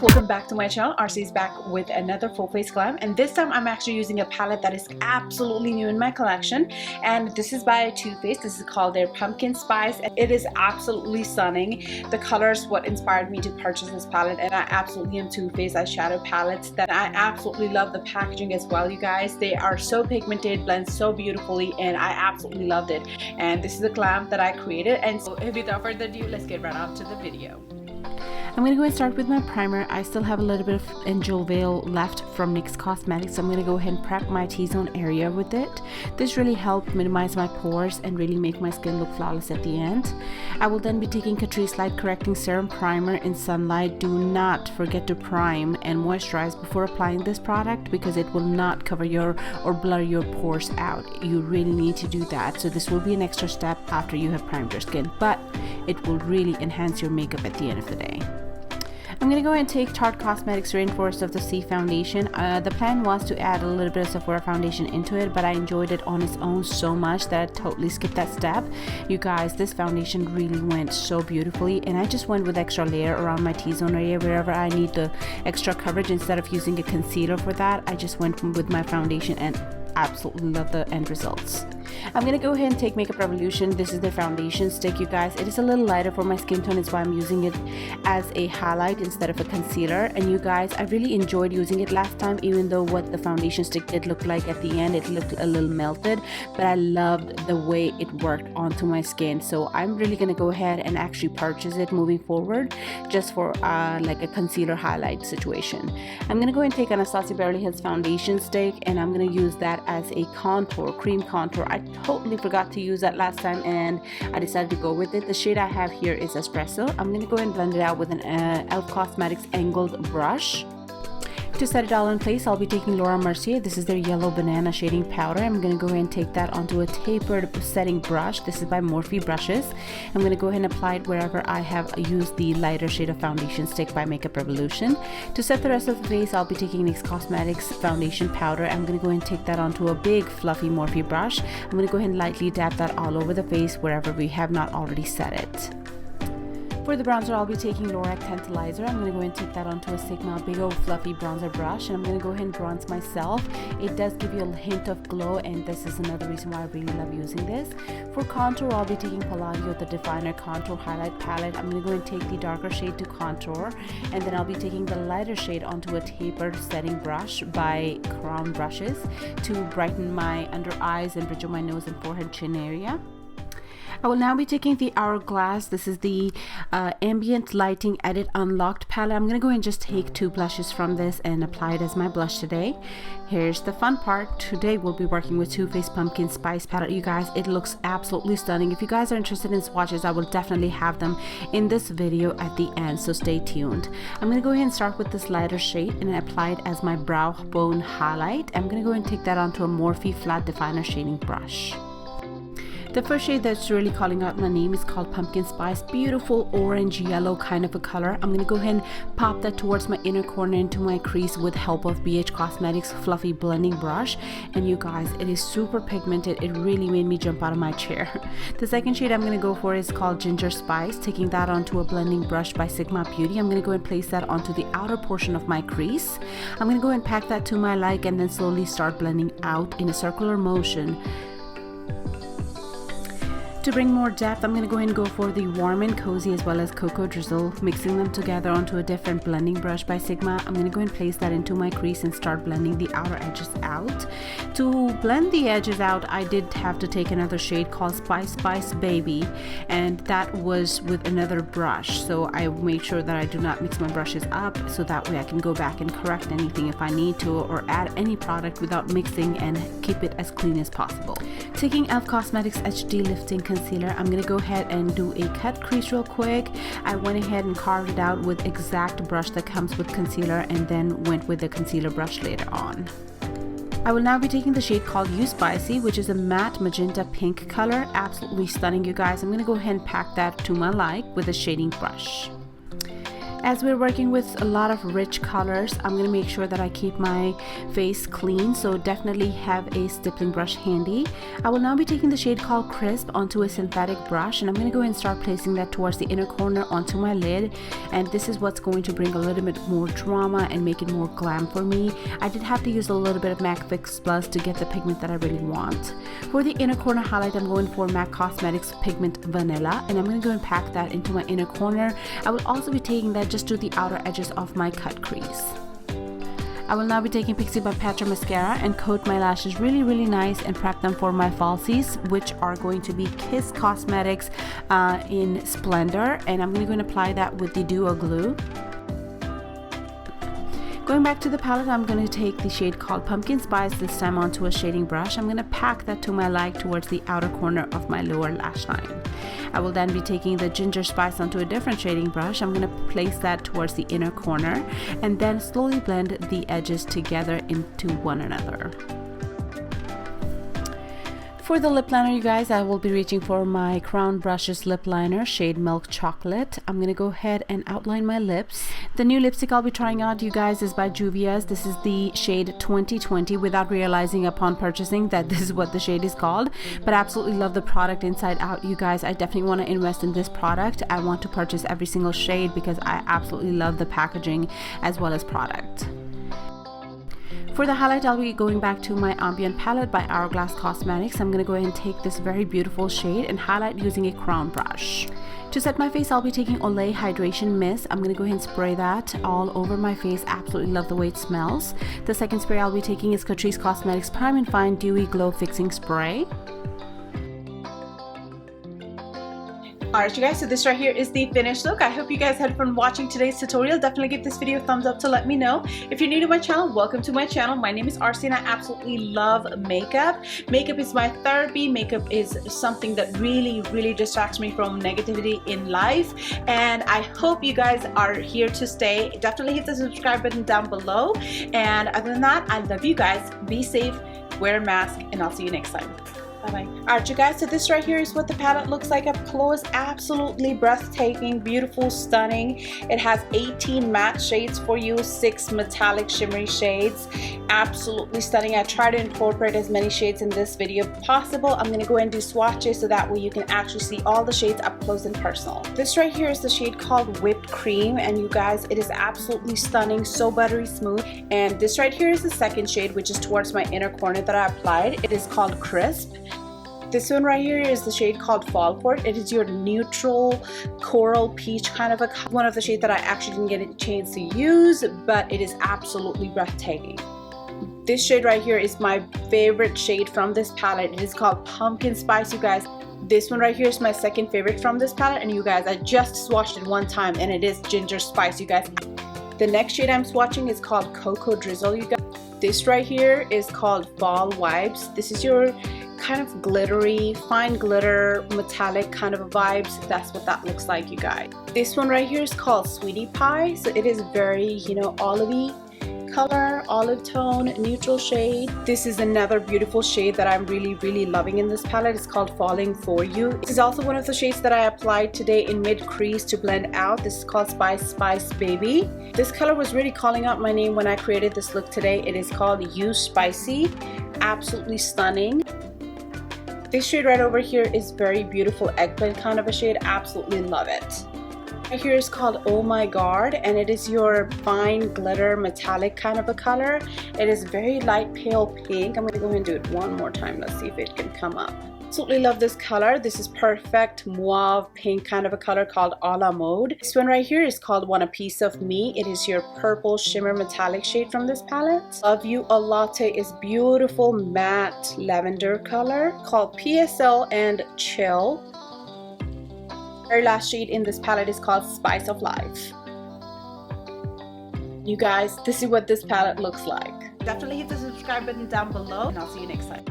guys, welcome back to my channel. RC is back with another full face glam, and this time I'm actually using a palette that is absolutely new in my collection, and this is by Too Faced. This is called their Pumpkin Spice, and it is absolutely stunning. The colors what inspired me to purchase this palette, and I absolutely am Too Faced eyeshadow palettes that I absolutely love. The packaging as well, you guys, they are so pigmented, blend so beautifully, and I absolutely loved it. And this is the glam that I created, and so without further ado, let's get right on to the video. I'm going to go and start with my primer. I still have a little bit of Angel Veil left from NYX Cosmetics, so I'm going to go ahead and prep my T-zone area with it. This really helped minimize my pores and really make my skin look flawless at the end. I will then be taking Catrice Light Correcting Serum Primer in Sunlight. Do not forget to prime and moisturize before applying this product because it will not cover your or blur your pores out. You really need to do that, so this will be an extra step after you have primed your skin, but it will really enhance your makeup at the end of the day. I'm going to go ahead and take Tarte Cosmetics Rainforest of the Sea foundation. The plan was to add a little bit of Sephora foundation into it, but I enjoyed it on its own so much that I totally skipped that step. You guys, this foundation really went so beautifully, and I just went with extra layer around my T-zone area wherever I need the extra coverage. Instead of using a concealer for that, I just went with my foundation and absolutely love the end results. I'm going to go ahead and take Makeup Revolution. This is their foundation stick, you guys. It is a little lighter for my skin tone, is why I'm using it as a highlight instead of a concealer. And you guys, I really enjoyed using it last time, even though what the foundation stick did look like at the end, it looked a little melted, but I loved the way it worked onto my skin. So I'm really going to go ahead and actually purchase it moving forward, just for like a concealer highlight situation. I'm going to go ahead and take Anastasia Beverly Hills foundation stick, and I'm going to use that as a contour, cream contour. I totally forgot to use that last time, and I decided to go with it. The shade I have here is Espresso. I'm going to go ahead and blend it out with an e.l.f. Cosmetics angled brush. To set it all in place, I'll be taking Laura Mercier. This is their Yellow Banana shading powder. I'm going to go ahead and take that onto a tapered setting brush. This is by Morphe Brushes. I'm going to go ahead and apply it wherever I have used the lighter shade of foundation stick by Makeup Revolution. To set the rest of the face, I'll be taking NYX Cosmetics foundation powder. I'm going to go ahead and take that onto a big fluffy Morphe brush. I'm going to go ahead and lightly dab that all over the face wherever we have not already set it. For the bronzer, I'll be taking Lorac Tantalizer. I'm going to go ahead and take that onto a Sigma big old fluffy bronzer brush, and I'm going to go ahead and bronze myself. It does give you a hint of glow, and this is another reason why I really love using this. For contour, I'll be taking Palladio, the Definer Contour Highlight Palette. I'm going to go ahead and take the darker shade to contour, and then I'll be taking the lighter shade onto a tapered setting brush by Crown Brushes to brighten my under eyes and bridge of my nose and forehead chin area. I will now be taking the Hourglass. This is the Ambient Lighting Edit Unlocked palette. I'm going to go and just take two blushes from this and apply it as my blush today. Here's the fun part. Today we'll be working with Too Faced Pumpkin Spice palette. You guys, it looks absolutely stunning. If you guys are interested in swatches, I will definitely have them in this video at the end, so stay tuned. I'm going to go ahead and start with this lighter shade and apply it as my brow bone highlight. I'm going to go and take that onto a Morphe Flat Definer Shading Brush. The first shade that's really calling out my name is called Pumpkin Spice. Beautiful orange yellow kind of a color. I'm going to go ahead and pop that towards my inner corner into my crease with help of BH Cosmetics fluffy blending brush. And you guys, it is super pigmented. It really made me jump out of my chair. The second shade I'm going to go for is called Ginger Spice. Taking that onto a blending brush by Sigma Beauty. I'm going to go and place that onto the outer portion of my crease. I'm going to go and pack that to my like and then slowly start blending out in a circular motion. To bring more depth, I'm going to go ahead and go for the Warm and Cozy as well as Cocoa Drizzle, mixing them together onto a different blending brush by Sigma. I'm going to go and place that into my crease and start blending the outer edges out. To blend the edges out, I did have to take another shade called Spice Spice Baby, and that was with another brush. So I made sure that I do not mix my brushes up, so that way I can go back and correct anything if I need to, or add any product without mixing and keep it as clean as possible. Taking e.l.f. Cosmetics HD Lifting Concealer, I'm going to go ahead and do a cut crease real quick. I went ahead and carved it out with exact brush that comes with concealer, and then went with the concealer brush later on. I will now be taking the shade called You Spicy, which is a matte magenta pink color. Absolutely stunning, you guys. I'm going to go ahead and pack that to my like with a shading brush. As we're working with a lot of rich colors, I'm going to make sure that I keep my face clean, so definitely have a stippling brush handy. I will now be taking the shade called Crisp onto a synthetic brush, and I'm going to go and start placing that towards the inner corner onto my lid, and this is what's going to bring a little bit more drama and make it more glam for me. I did have to use a little bit of MAC Fix Plus to get the pigment that I really want. For the inner corner highlight, I'm going for MAC Cosmetics Pigment Vanilla, and I'm going to go and pack that into my inner corner. I will also be taking that just to the outer edges of my cut crease. I will now be taking Pixie by Patra mascara and coat my lashes really nice and prep them for my falsies, which are going to be Kiss Cosmetics in Splendor, and I'm going to go and apply that with the Duo Glue. Going back to the palette, I'm going to take the shade called Pumpkin Spice, this time onto a shading brush. I'm going to pack that to my like towards the outer corner of my lower lash line. I will then be taking the Ginger Spice onto a different shading brush. I'm going to place that towards the inner corner and then slowly blend the edges together into one another. For the lip liner, you guys, I will be reaching for my Crown Brushes lip liner, shade Milk Chocolate. I'm going to go ahead and outline my lips. The new lipstick I'll be trying out, you guys, is by Juvia's. This is the shade 2020, without realizing upon purchasing that this is what the shade is called. But I absolutely love the product inside out, you guys. I definitely want to invest in this product. I want to purchase every single shade because I absolutely love the packaging as well as product. For the highlight, I'll be going back to my Ambient palette by Hourglass Cosmetics. I'm going to go ahead and take this very beautiful shade and highlight using a crown brush. To set my face, I'll be taking Olay Hydration Mist. I'm going to go ahead and spray that all over my face. Absolutely love the way it smells. The second spray I'll be taking is Catrice Cosmetics Prime and Fine Dewy Glow Fixing Spray. Alright you guys, so this right here is the finished look. I hope you guys had fun watching today's tutorial. Definitely give this video a thumbs up to let me know. If you're new to my channel, welcome to my channel. My name is Arcy and I absolutely love makeup. Makeup is my therapy. Makeup is something that really distracts me from negativity in life. And I hope you guys are here to stay. Definitely hit the subscribe button down below. And other than that, I love you guys. Be safe, wear a mask, and I'll see you next time. Bye-bye. Alright you guys, so this right here is what the palette looks like up close. Absolutely breathtaking, beautiful, stunning. It has 18 matte shades for you, 6 metallic shimmery shades. Absolutely stunning. I try to incorporate as many shades in this video possible. I'm going to go ahead and do swatches so that way you can actually see all the shades up close and personal. This right here is the shade called Whipped Cream, and you guys, it is absolutely stunning, so buttery smooth. And this right here is the second shade, which is towards my inner corner that I applied. It is called Crisp. This one right here is the shade called Fall Port. It is your neutral coral peach kind of one of the shades that I actually didn't get a chance to use, but it is absolutely breathtaking. This shade right here is my favorite shade from this palette. It is called Pumpkin Spice, you guys. This one right here is my second favorite from this palette, and you guys, I just swatched it one time and it is Ginger Spice, you guys. The next shade I'm swatching is called Cocoa Drizzle, you guys. This right here is called Fall Vibes. This is your kind of glittery, fine glitter, metallic kind of vibes. That's what that looks like, you guys. This one right here is called Sweetie Pie. So it is very, you know, olivey color, olive tone, neutral shade. This is another beautiful shade that I'm really loving in this palette. It's called Falling For You. This is also one of the shades that I applied today in mid crease to blend out. This is called Spice Baby. This color was really calling out my name when I created this look today. It is called You Spicy. Absolutely stunning. This shade right over here is very beautiful eggplant kind of a shade. Absolutely love it. Right here is called Oh My God, and it is your fine glitter metallic kind of a color. It is very light pale pink. I'm going to go ahead and do it one more time. Let's see if it can come up. Absolutely love this color. This is perfect mauve pink kind of a color called A La Mode. This one right here is called Want a Piece of Me. It is your purple shimmer metallic shade from this palette. Love You a Latte is beautiful matte lavender color called PSL and Chill. Very last shade in this palette is called Spice of Life. You guys, this is what this palette looks like. Definitely hit the subscribe button down below, and I'll see you next time.